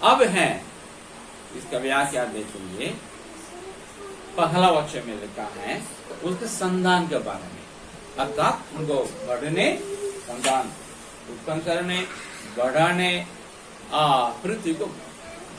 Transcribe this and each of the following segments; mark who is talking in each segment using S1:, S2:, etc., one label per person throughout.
S1: अब है, इसका व्याख्या देखेंगे। पहला वाक्य में लिखा है उसके संतान के बारे में, अर्थात उनको बढ़ने, संतान उत्पन्न करने, बढ़ाने, पृथ्वी को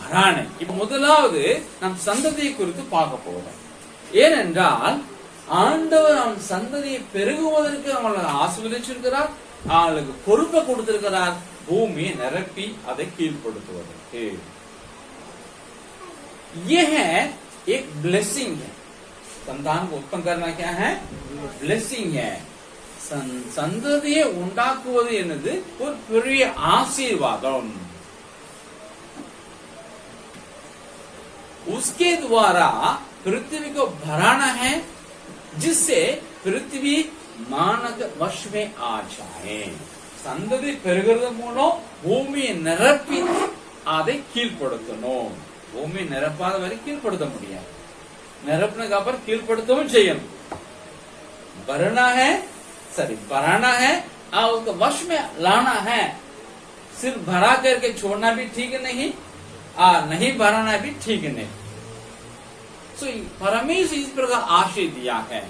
S1: भराने. இப்ப முதலாவது நம் சந்ததியை குறித்து பார்க்க போறோம். ஏனென்றால் ஆண்டவர் அவன் சந்ததியை பெருகுவதற்கு அவங்களை ஆசீர்வதிச்சிருக்கிறார், அவளுக்கு பொறுப்பை கொடுத்திருக்கிறார், பூமியை நிரப்பி அதை கீழ்ப்படுத்துவதற்கு. यह एक ब्लेसिंग है. संतान को उत्पन्न करना क्या है? ब्लेसिंग है. சந்ததியை உண்டாக்குவது என்னது ஒரு பெரிய ஆசீர்வாதம். उसके द्वारा पृथ्वी को भराना है, जिससे पृथ्वी मानव वश में आ जाए. சந்ததி பெருகிறது மூலம் பூமியை நிரப்பி அதை கீழ்ப்படுத்தணும். பூமி நிரப்பாத வரை கீழ்ப்படுத்த முடியாது, நிரப்பினதுக்கு அப்புறம் கீழ்ப்படுத்தவும் செய்யணும். भरना है, भराना है और उसको वश में लाना है. सिर्फ भरा करके छोड़ना भी ठीक नहीं, नहीं भराना भी ठीक नहीं. सो परमेश्वर इस प्रकार आशीष दिया है.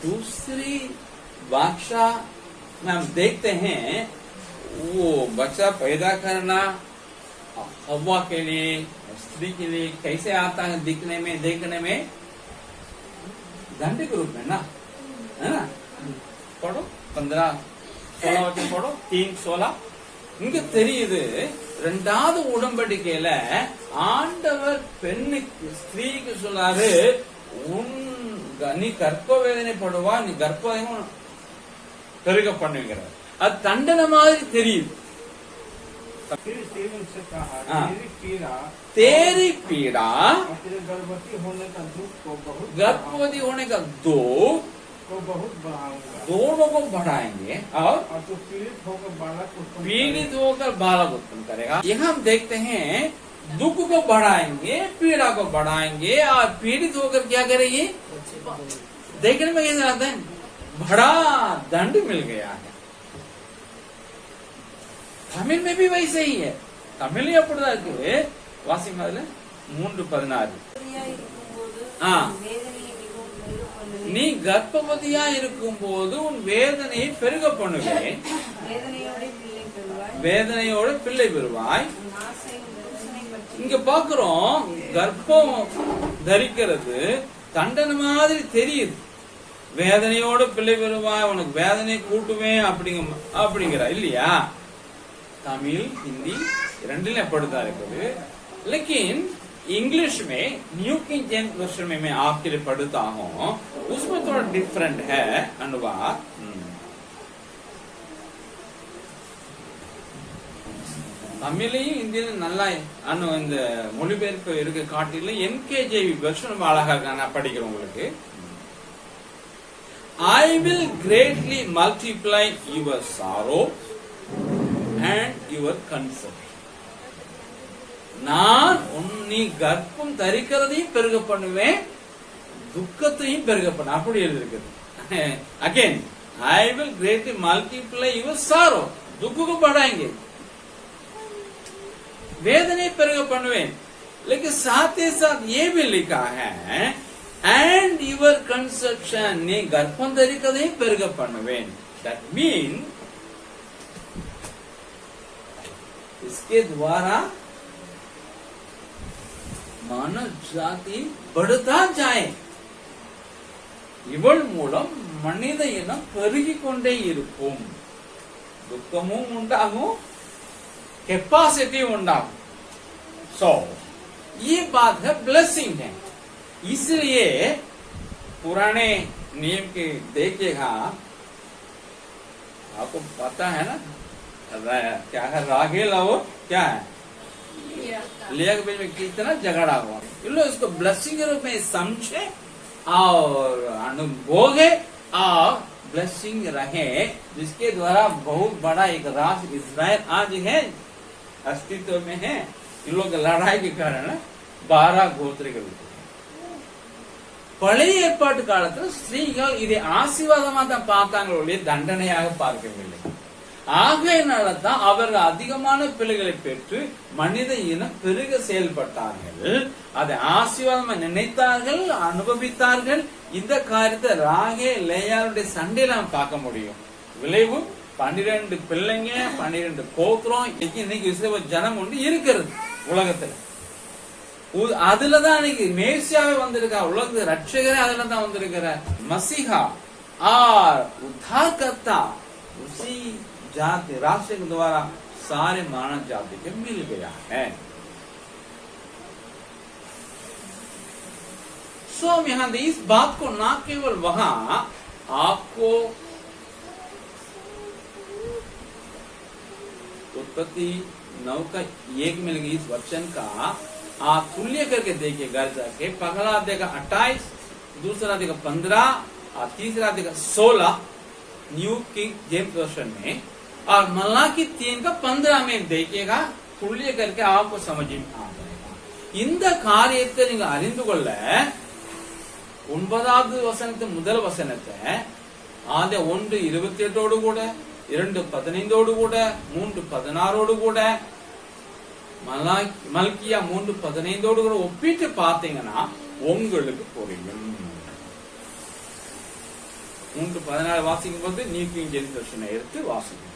S1: दूसरी भाषा में हम देखते हैं, वो बच्चा पैदा करना हवा के लिए, स्त्री के लिए कैसे आता है दिखने में, देखने में दंड के रूप में ना, है ना. पढ़ो 15-16 வரைக்கும் पढ़ो 3:16. இங்க தெரியுது இரண்டாவது உடன்படிக்கையில ஆண்டவர் பெண்ணுக்கு, ஸ்திரீக்கு சொல்லாரு, நீ கர்ப்ப வேதனைப்படுவா, நீ கர்ப்பம் பெருக பண்ணுகிறார். அது தண்டனை மாதிரி தெரியுது. तेरी पीड़ा, गर्भवती होने का दुख दोनों को बढ़ाएंगे और पीड़ित होकर बालक उत्पन्न करेगा. यहाँ हम देखते हैं दुख को बढ़ाएंगे, पीड़ा को बढ़ाएंगे और पीड़ित होकर क्या करेगी. देखने में कैसे आता है, बड़ा दंड मिल गया है. தமிழ் में भी वैसे ही है. தமிழ் அப்படிதான் இருக்கு. வாசிங்க அதுல 3:16. நீ கர்ப்பவதியா இருக்கும் போது உன் வேதனையை பெருக பண்ணுவேன், வேதனையோட பிள்ளை பெறுவாய். இங்க பாக்குறோம், கர்ப்பம் தரிக்கிறது தண்டனை மாதிரி தெரியுது. வேதனையோட பிள்ளை பெறுவாய், உனக்கு வேதனை கூட்டுவேன் அப்படிங்கிற இல்லையா. तमिल हिंदी ரெண்டிலும் அப்படிதான் இருக்குது. लेकिन इंग्लिश में न्यू किंग जेम्स वर्जन में मैं आपके लिए पढ़ता हूँ, उसमें थोड़ा डिफरेंट है अनुवाद. தமிழையும் ஹிந்தியிலும் நல்லா இந்த மொழிபெயர்ப்பு இருக்க காட்டிலும் என்கேஜேவி வெர்ஷன் அழகாக நான் படிக்கிறேன் உங்களுக்கு. I will greatly multiply your sorrow and your conception. நான் நீ கர்ப்பம் தரிக்கிறதையும் பெருக பண்ணுவேன், துக்கத்தையும் பெருக பண்ண, அப்படி எழுதிருக்குது. Again, I will greatly multiply your sorrow, दुख को बढ़ाएंगे, वेदने பெருக பண்ணுவேன். लेकिन साथ ही साथ ये भी लिखा है and your conception, நீ கர்ப்பம் தரிக்கிறதையும் பெருக பண்ணுவேன். That means इसके द्वारा मानव जाति बढ़ता जाए. இவள் மூலம் மனித இனம் பெருகிக் கொண்டே இருக்கும். துக்கமும் உண்டாகும், कैपेसिटी उंडाகும். सो ये बात है, ब्लेसिंग है. इसलिए पुराने नियम के देखिएगा, आपको पता है ना क्या है, राहेल और क्या है लिया के बीच में कितना झगड़ा हुआ. इन लोग इसको ब्लेसिंग के रूप में समझे और अनुभोगे और ब्लेसिंग रहे, जिसके द्वारा बहुत बड़ा एक राष्ट्र इस्राएल आज है, अस्तित्व में है. इन लोग लड़ाई के कारण 12 கோத்திரங்கள். பழைய ஏற்பாட்டு காலத்தில் ஸ்திரீகள் இதை ஆசீர்வாதமாக தான் பார்த்தாங்களே, தண்டனையாக பார்க்கவில்லை. ஆகையினால்தான் அவர்கள் அதிகமான பிள்ளைகளை பெற்று மனித இனம் பெருக செயல்பட்டார்கள். அதை ஆசீர்வாதமா நினைத்தார்கள், அனுபவித்தார்கள். இந்த காரியத்தை ராகே லேயாளுடைய சண்டையில நாம் பார்க்க முடியும். விளைவு 12 பிள்ளைங்க, 12 கோத்திரம். இன்னைக்கு இஸ்ரவேல் ஜனம் ஒன்று இருக்கிறது உலகத்துல. அதுலதான் இன்னைக்கு மேசியாவே வந்திருக்கா, உலக ரட்சகரே அதுல தான் வந்திருக்கிறார். मसीहा और उद्धारकर्ता उसी जाति राष्ट्र के द्वारा सारे मानव जाति के मिल गया है। सो हम यहाँ इस बात को ना केवल वहां आपको उत्पत्ति 9 का 1 मिल गई, इस वचन का आप तुल्य करके देखिए घर जाके। पहला अध्याय का 28, दूसरा अध्याय का 15 और तीसरा अध्याय का 16 न्यू किंग जेम्स वर्जन में, और मलाकी 3 का 15 में देखिएगा। तुल्य करके आपको समझ में आ जाएगा। இந்த காரியத்தை நீங்க அறிந்து கொள்ள 9வது வசனத்து முதல் வசனத்தை ஆதி 1:28 கூட, 2:15 கூட, 3:16 கூட, மல்கியா 3:15 கூட ஒப்பிட்டு பார்த்தீங்கன்னா உங்களுக்கு புரியும். 3:14 வாசிக்கும் போது நியூ கிங் जेम्स वर्जन எடுத்து वासिकணும்.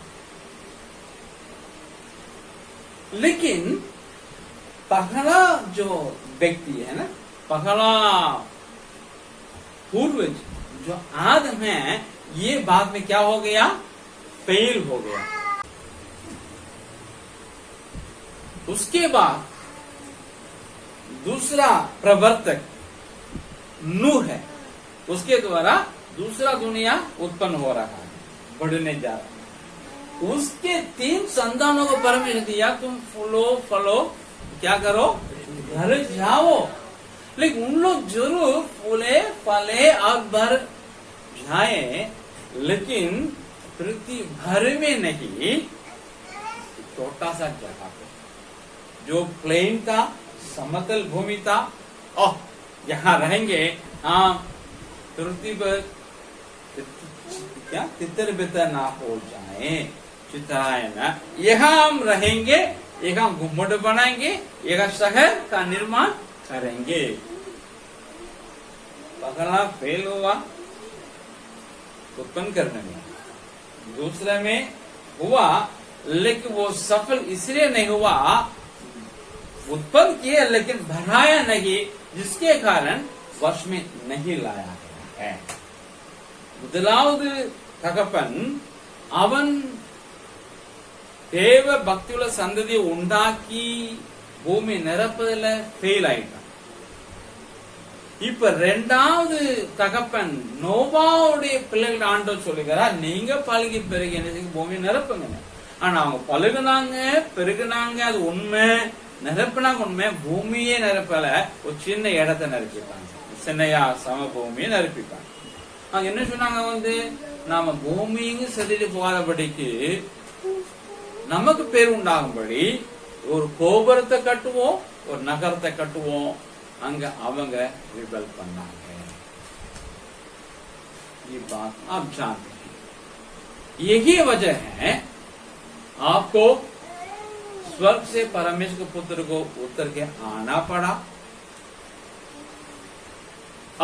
S1: लेकिन पहला जो व्यक्ति है ना, पहला पूर्वज जो आदम है, ये बाद में क्या हो गया? फेल हो गया। उसके बाद दूसरा प्रवर्तक नूह है, उसके द्वारा दूसरा दुनिया उत्पन्न हो रहा है, बढ़ने जा रहा है। उसके 3 संतानों को परमेश्वर दिया, तुम फलो क्या करो, घर जाओ। लेकिन उन लोग जरूर फूले फले और भर जाए, लेकिन पृथ्वी भर में नहीं, छोटा सा जगह पे जो प्लेन था, समतल भूमि था, यहाँ रहेंगे। हाँ, पृथ्वी पर क्या तितर बितर ना हो जाए, चित्राए ना, यहाँ हम रहेंगे, यहाँ गुम्बद बनाएंगे, यहाँ शहर का निर्माण करेंगे। पहला फेल हुआ उत्पन्न करने में, दूसरे में हुआ लेकिन वो सफल इसलिए नहीं हुआ, उत्पन्न किए लेकिन भराया नहीं, जिसके कारण वर्ष में नहीं लाया गया है। முதலாவது தகப்பன் அவன் தேவ பக்தியுள்ள சந்ததியை உண்டாக்கி பூமி நிரப்பதில் ஃபெயில் ஆயிட்டான். இப்ப 2வது தகப்பன் நோவாவுடைய பிள்ளைகள் ஆண்டவர் சொல்லுகிறார், நீங்க பழுகி பெருகி என்ன பூமி நிரப்புங்க. ஆனா அவங்க பழுகுனாங்க, பெருகுனாங்க, அது உண்மை, நிரப்புனாங்க உண்மை, பூமியே நிரப்பல, ஒரு சின்ன இடத்தை நிரப்பிப்பாங்க, சின்னையா சம பூமியை நிரப்பிப்பாங்க. அவங்க என்ன சொன்னாங்க, நாம பூமியும் செதிட்டு போகாதபடிக்கு நமக்கு பேர் உண்டாகும்படி ஒரு கோபுரத்தை கட்டுவோம், ஒரு நகரத்தை கட்டுவோம். அங்க அவங்க ரிபல் பண்ணாங்க. ये बात आप जानते हैं। यही वजह है आपको स्वर्ग से परमेश्वर के पुत्र को उतर के आना पड़ा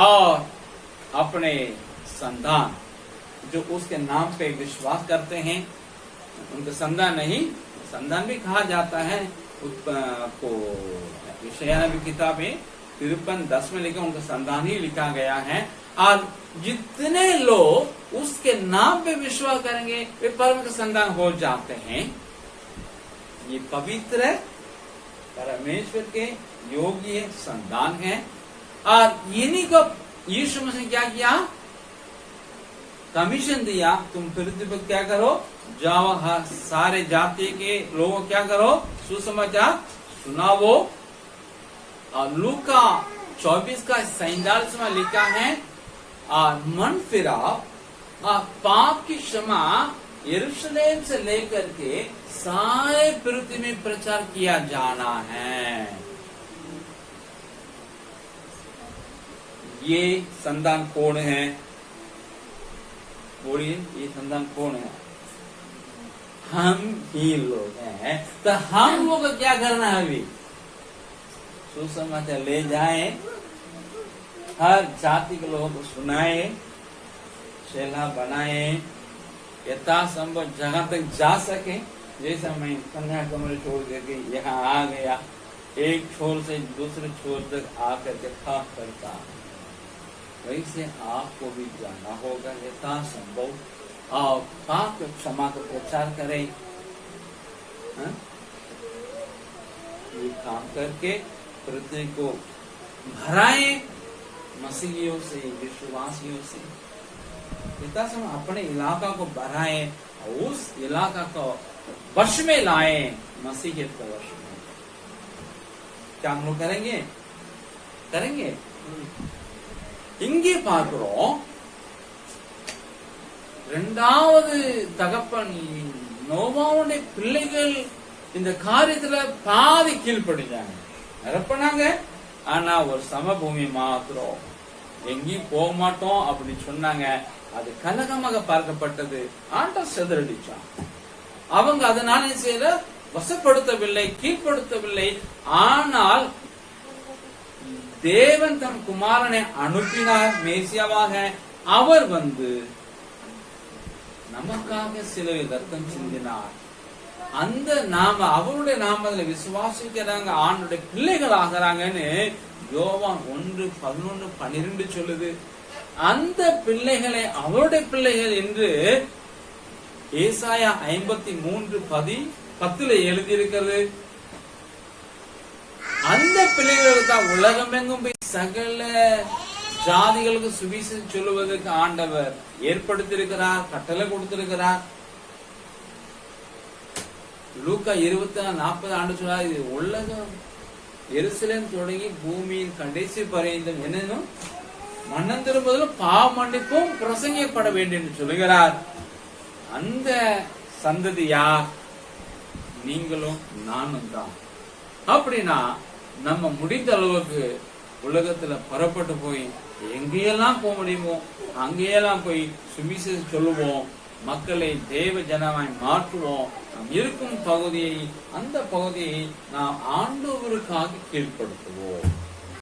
S1: और अपने संतान जो उसके नाम पे विश्वास करते हैं, उनका संतान नहीं, संतान भी कहा जाता है को यशायाह की किताब में 53:10 में लिखा, उनका संतान ही लिखा गया है। और जितने लोग उसके नाम पे विश्वास करेंगे वे परम के संतान हो जाते हैं। ये पवित्र परमेश्वर के योग्य संतान है। और इन्हीं को यीशु मसीह क्या किया, कमीशन दिया, तुम पृथ्वी पर क्या करो, जाओ, सारे जाति के लोगों क्या करो, सुसमाचार सुनाओ। और लूका 24 का 47 में लिखा है, और मन फिराओ और पाप की क्षमा यरूशलेम से लेकर के सारे पृथ्वी में प्रचार किया जाना है। ये संतान कौन है, बोलिए, ये संतान कौन है? हम ही लोग हैं, तो हम लोग को क्या करना है? अभी सुसमाचार ले जाए, हर जाति के लोगों को सुनाए, शैला बनाए, यथासंभव जहां तक जा सके। जैसा मैं कन्याकुमारी छोड़ करके यहाँ आ गया, एक छोर से दूसरे छोर तक आकर के था करता, वैसे आपको भी जाना होगा। यथासंभव आप पाप क्षमा का प्रचार करें, ये काम करके पृथ्वी को भराए मसीहियों से, विश्वासियों से। यथासंभव अपने इलाका को बढ़ाए, उस इलाका को वश में लाए, मसीहियत को वश में। क्या हम लोग करेंगे? करेंगे। இங்கே பார்க்கிறோம், இரண்டாவது தகப்பன் நோவாவுடைய பிள்ளைகள் இந்த காரியத்துல பாதி கீழ்ப்படிஞ்சாங்க, நிரப்பினாங்க. ஆனா ஒரு சமபூமி மாத்திரம் எங்கேயும் போக மாட்டோம் அப்படி சொன்னாங்க. அது கலகமாக பார்க்கப்பட்டது. ஆண்டவர் சிதறடிச்சான். அவங்க அதனால செய்த வசப்படுத்தவில்லை, கீழ்ப்படுத்தவில்லை. ஆனால் தேவன் தம் குமாரனை அனுப்பினார் மேசியாவாக. அவர் வந்து நமக்காக சிலுவை ரத்தம் சிந்தினார். அந்த நாம அவருடைய நாமத்துல விசுவாசிக்கிறாங்க, ஆண்டுடைய பிள்ளைகள் ஆகிறாங்கன்னு யோவான் 1:11-12 சொல்லுது. அந்த பிள்ளைகளை அவருடைய பிள்ளைகள் என்று ஏசாயா 53:10 எழுதியிருக்கிறது. அந்த பிள்ளைகளுக்கு தான் உலகமெங்கும் போய் சகல ஜாதிகளுக்கு சுவிசேஷம் சொல்லுவதற்கு ஆண்டவர் ஏற்படுத்தியிருக்கிறார், கட்டளை கொடுத்திருக்கிறார். லூக்கா 24:40 ஆண்டு சொன்னார், இது உலகம் எருசலேம் தொடங்கி பூமியின் கடைசி பரியந்தம் என்னன்னு மன்னன் திரும்புவதிலும் பாவ மன்னிப்பும் பிரசங்கிக்கப்பட வேண்டும் என்று சொல்லுகிறார். அந்த சந்ததி யார்? நீங்களும் நானும் தான். அப்படின்னா நம்ம முடிந்த அளவுக்கு உலகத்துல புறப்பட்டு போய் எங்கேயெல்லாம் போக முடியுமோ அங்கேயெல்லாம் போய் சுவிசேஷம் சொல்லுவோம், மக்களை தேவ ஜனமாய் மாற்றுவோம். நாம் இருக்கும் பகுதியை, அந்த பகுதியை நாம் ஆண்டவருக்காக கீழ்ப்படுத்துவோம்.